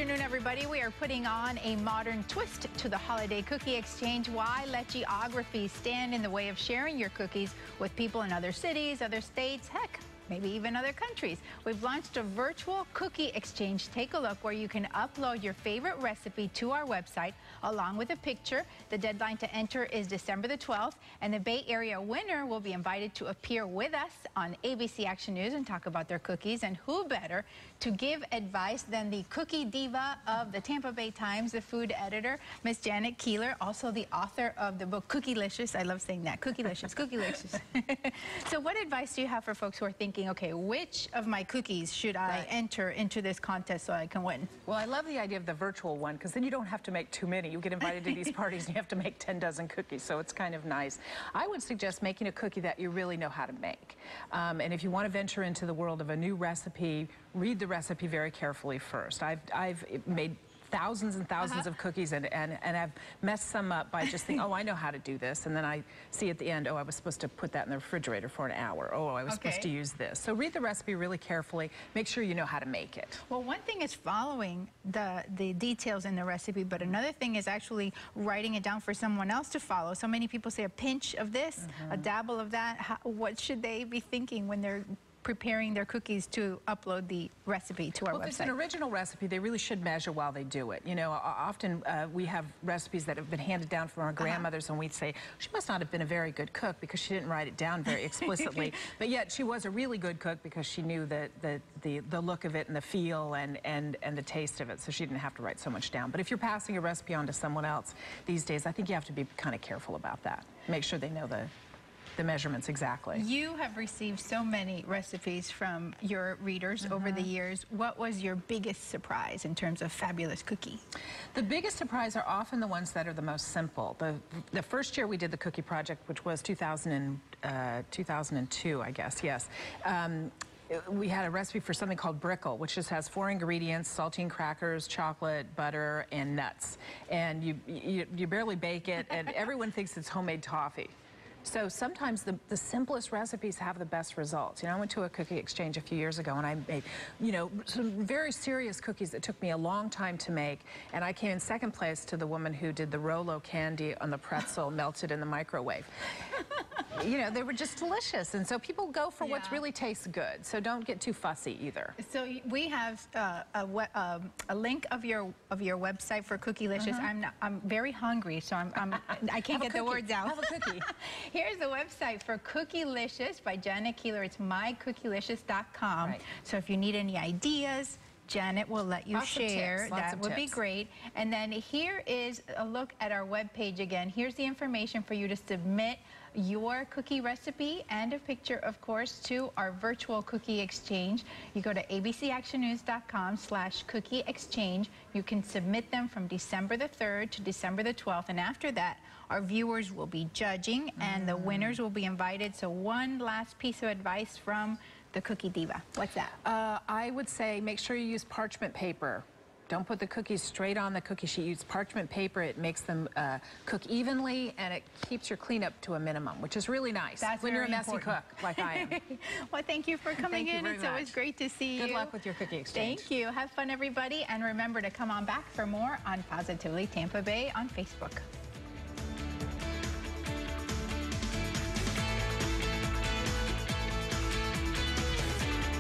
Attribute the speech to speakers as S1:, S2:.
S1: afternoon, everybody. We are putting on a modern twist to the holiday cookie exchange. Why let geography stand in the way of sharing your cookies with people in other cities, other states, heck, maybe even other countries? We've launched a virtual cookie exchange. Take a look where you can upload your favorite recipe to our website along with a picture. The deadline to enter is December the 12th, and the Bay Area winner will be invited to appear with us on ABC Action News and talk about their cookies. And who better to give advice than the cookie diva of the Tampa Bay Times, the food editor, Miss Janet Keeler, also the author of the book Cookielicious. I love saying that, Cookielicious, Cookielicious. So what advice do you have for folks who are thinking, okay, which of my cookies should I enter into this contest so I can win?
S2: Well, I love the idea of the virtual one, because then you don't have to make too many. You get invited to these parties and you have to make 10 dozen cookies, so it's kind of nice. I would suggest making a cookie that you really know how to make. And if you want to venture into the world of a new recipe, read the recipe very carefully first. I've made thousands and thousands of cookies, and I've messed some up by just thinking, oh, I know how to do this, and then I see at the end, oh, I was supposed to put that in the refrigerator for an hour. Oh, I was supposed to use this. So read the recipe really carefully. Make sure you know how to make it.
S1: Well, one thing is following the details in the recipe, but another thing is actually writing it down for someone else to follow. So many people say a pinch of this, a dabble of that. What should they be thinking when they're preparing their cookies to upload the recipe to our website?
S2: If it's an original recipe, they really should measure while they do it. You know, often we have recipes that have been handed down from our grandmothers, and we'd say, she must not have been a very good cook because she didn't write it down very explicitly, but yet she was a really good cook because she knew the look of it and the feel and the taste of it, so she didn't have to write so much down. But if you're passing a recipe on to someone else these days, I think you have to be kind of careful about that. Make sure they know the measurements exactly.
S1: You have received so many recipes from your readers over the years. What was your biggest surprise in terms of fabulous cookie?
S2: The biggest surprise are often the ones that are the most simple. The first year we did the cookie project, which was 2002, I guess, yes. We had a recipe for something called brickle, which just has 4 ingredients: saltine crackers, chocolate, butter, and nuts. And you barely bake it, and everyone thinks it's homemade toffee. So sometimes the simplest recipes have the best results. You know, I went to a cookie exchange a few years ago, and I made, you know, some very serious cookies that took me a long time to make, and I came in second place to the woman who did the Rolo candy on the pretzel melted in the microwave. You know, they were just delicious, and so people go for what really tastes good, so don't get too fussy either.
S1: So we have a link of your website for Cookielicious. I'm very hungry, so I can't get the words out.
S2: Have a cookie.
S1: Here's the website for Cookielicious by Janet Keeler. It's mycookielicious.com. So if you need any ideas, Janet will let you share. That would be great. And then here is a look at our webpage again. Here's the information for you to submit your cookie recipe and a picture, of course, to our virtual cookie exchange. You go to abcactionnews.com/cookie exchange. You can submit them from December the 3rd to December the 12th. And after that, our viewers will be judging and the winners will be invited. So one last piece of advice from the cookie diva. What's that?
S2: I would say make sure you use parchment paper. Don't put the cookies straight on the cookie sheet. Use parchment paper. It makes them cook evenly, and it keeps your cleanup to a minimum, which is really nice when you're a messy cook like I am.
S1: Well, thank you for coming in. It's always great to see you.
S2: Good luck with your cookie exchange.
S1: Thank you. Have fun, everybody. And remember to come on back for more on Positively Tampa Bay on Facebook.